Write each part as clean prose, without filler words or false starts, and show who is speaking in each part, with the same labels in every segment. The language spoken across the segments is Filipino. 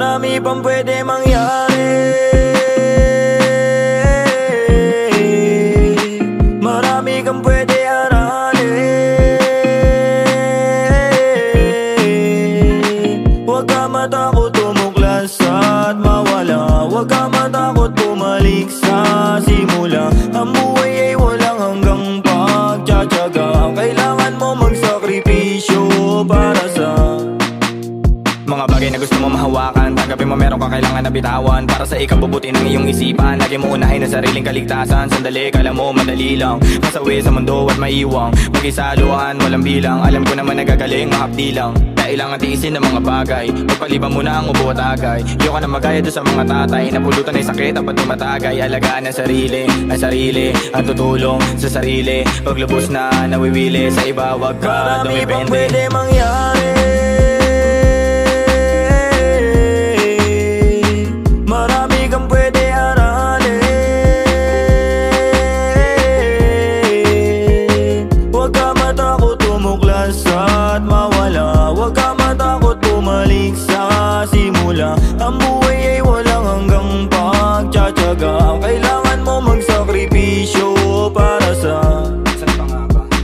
Speaker 1: Marami pang pwede mangyari. Marami kang pwede aralin. Huwag ka matakot tumuklas at mawala. Huwag ka matakot bumalik sa simula. Ang buhay ay walang hanggang pagtsatsaga. Kailangan mo magsakripisyo para sa mga bagay na gusto mo mahawakan. Tanggapin mo meron ka kailangan na bitawan. Para sa ikabubuti ng iyong isipan. Lagi mo unahin ang sariling kaligtasan. Sandali, kala mo madali lang masawi sa mundo at maiwang. Mag-isaluhan, walang bilang. Alam ko naman nagagaling, mahapdi lang. Kailangan tiisin ng mga bagay. Magpaliban mo na ang ubo at agay. Iyo ka na magaya doon sa mga tatay. Napulutan ay sakit at tumatagay. Alagaan ang sarili, ang tutulong sa sarili. Paglubos na nawiwili sa iba, wag ka dumipende. Marami pang pwede mangyari. Marami kang pwede aralin. Huwag ka matakot tumuklas at mawala. Huwag ka matakot bumalik sa simula. Ang buhay ay walang hanggang pagtsatsaga. Kailangan mo magsakripisyo para sa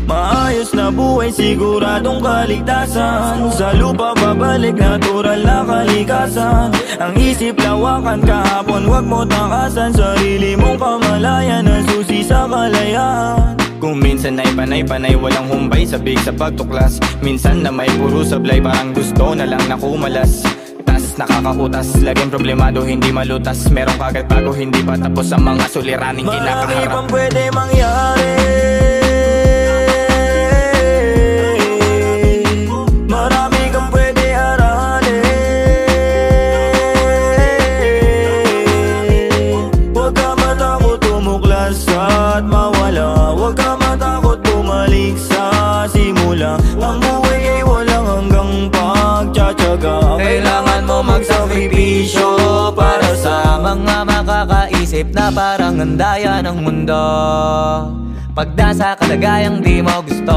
Speaker 1: maayos na buhay, siguradong kaligtasan. Sa lupa babalik, natural na kalikasan. Ang isip lawakan kahapon, wag mo takasan. Sarili mong kamalayan, ang susi sa kalayaan. Kung minsan ay panay-panay, walang humbay, sabik sa pagtuklas. Minsan na may puro sablay, parang gusto na lang na kumalas. Tas nakakakutas, laging problemado, hindi malutas. Meron kagad bago, hindi pa tapos ang mga suliraning kinakaharap. Marami pang pwede mangyari. Marami kang pwede aralin. Huwag ka matakot tumuklas at mawala. Huwag ka matakot bumalik sa simula. Ang buhay ay walang hanggang pagtsatsaga. Kailangan mo magsakripisyo para sa
Speaker 2: mga makakaisip na parang andaya ng mundo. Pagdasa kalagayang di mo gusto,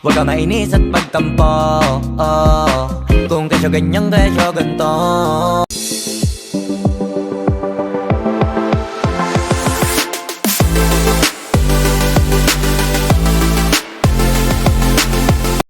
Speaker 2: huwag ka mainis at pagtampo, kung kesyo ganyang kesyo ganto.